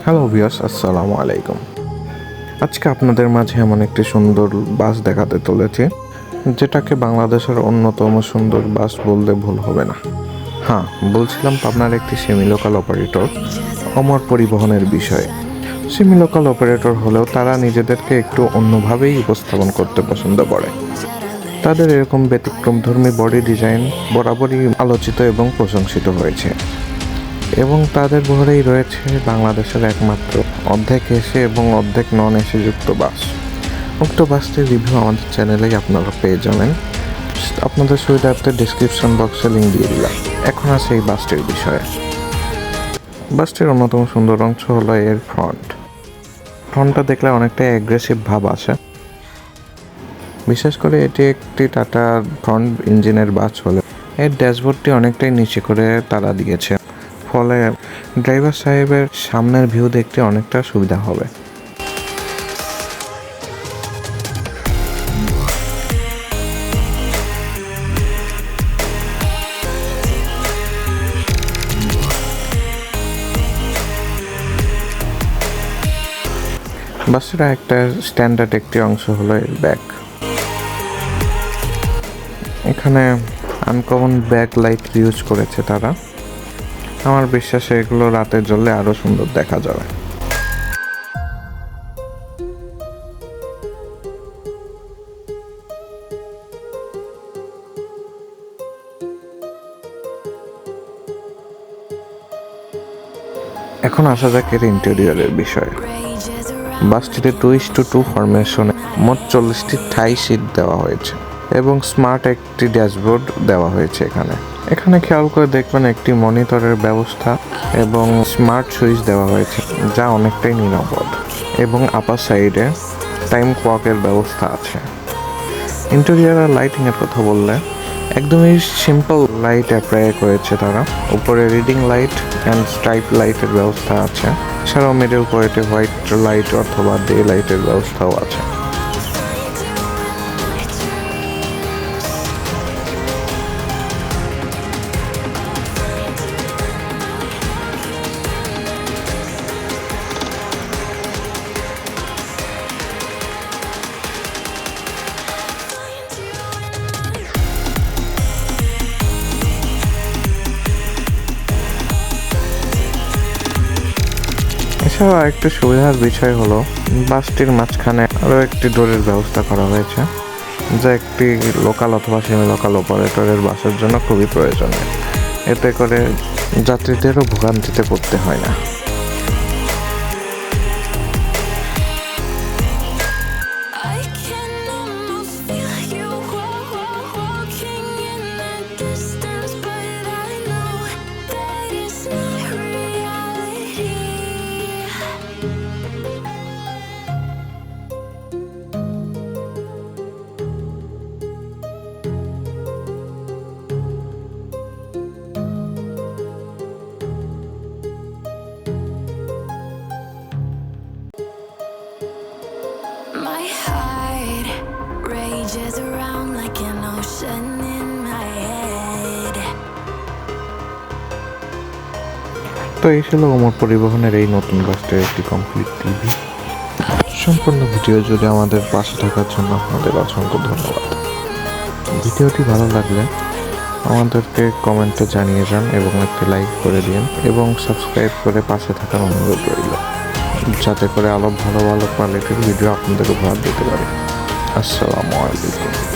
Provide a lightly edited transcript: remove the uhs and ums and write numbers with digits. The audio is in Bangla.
হ্যালো ভিউয়ার্স, আসসালামু আলাইকুম। আজকে আপনাদের মাঝে এমন একটি সুন্দর বাস দেখাতে চলেছি, যেটাকে বাংলাদেশের অন্যতম সুন্দর বাস বললে ভুল হবে না। হ্যাঁ, বলছিলাম পাবনার একটি সেমি লোকাল অপারেটর অমর পরিবহনের বিষয়ে। সেমি লোকাল অপারেটর হলেও তারা নিজেদেরকে একটু অন্যভাবেই উপস্থাপন করতে পছন্দ করে। তাদের এরকম ব্যতিক্রমধর্মী বডি ডিজাইন বরাবরই আলোচিত এবং প্রশংসিত হয়েছে, এবং তাদের ভরেই রয়েছে বাংলাদেশের একমাত্র অর্ধেক এসি এবং অর্ধেক নন এসি যুক্ত বাস। উক্ত বাসটির রিভিউ আমাদের চ্যানেলেই আপনারা পেয়ে যাবেন। আপনাদের সুবিধার্থে ডিসক্রিপশন বক্সে লিঙ্ক দিয়ে দিলাম। এখন আছে এই বাসটির বিষয়ে। বাসটির অন্যতম সুন্দর অংশ হলো এর ফ্রন্টটা দেখলে অনেকটাই অ্যাগ্রেসিভ ভাব আসে। বিশেষ করে এটি একটি টাটা ফ্রন্ট ইঞ্জিনের বাস হলে এর ড্যাশবোর্ডটি অনেকটাই নিচে করে তারা দিয়েছে, ফলে ড্রাইভার সাহেবের সামনের ভিউ দেখতে অনেকটা সুবিধা হবে। বাসের একটা স্ট্যান্ডার্ড একটি অংশ হলো এর ব্যাক। এখানে আনকমন ব্যাক লাইট ইউজ করেছে তারা। আমার বিশ্বাস এগুলো রাতে জ্বললে আরো সুন্দর দেখা যাবে। এখন আসা যাক এর ইন্টেরিয়রের বিষয়ে। বাসটিতে 2:2 ফরমেশনে মোট 40টি ঠাই সিট দেওয়া হয়েছে এবং স্মার্ট একটি ড্যাশবোর্ড দেওয়া হয়েছে। এখানে খেয়াল করে দেখবেন একটি মনিটরের ব্যবস্থা এবং স্মার্ট সুইচ দেওয়া হয়েছে, যা অনেকটাই নিরাপদ, এবং আপার সাইডে টাইম ক্লকের ব্যবস্থা আছে। ইন্টেরিয়র আর লাইটিংয়ের কথা বললে একদমই সিম্পল লাইট অ্যাপ্লাই করেছে তারা। উপরে রিডিং লাইট অ্যান্ড স্ট্রাইপ লাইটের ব্যবস্থা আছে। এছাড়াও মিডল পয়েন্টে হোয়াইট লাইট অথবা ডে লাইটের ব্যবস্থাও আছে। এছাড়াও আরেকটি সুবিধার বিষয় হলো বাসটির মাঝখানে আরও একটি ডোরের ব্যবস্থা করা হয়েছে, যা একটি লোকাল অথবা সেমি লোকাল অপারেটরের বাসের জন্য খুবই প্রয়োজনীয়। এতে করে যাত্রীদেরও ভোগান্তিতে পড়তে হয় না। My heart rages around like an ocean in my head. তো এই ছিল অমর পরিবহনের এই নতুন বাসটির একটি কমপ্লিট রিভিউ। সম্পূর্ণ ভিডিও জুড়ে আমাদের পাশে থাকার জন্য আপনাদের অসংখ্য ধন্যবাদ। ভিডিওটি ভালো লাগলে আমাদেরকে কমেন্টে জানিয়ে যান এবং একটি লাইক করে দিন এবং সাবস্ক্রাইব করে পাশে থাকার অনুরোধ রইল, যাতে করে আরও ভালো ভালো কোয়ালিটির ভিডিও আপনাদের উপহার দিতে পারি। আসসালামু আলাইকুম।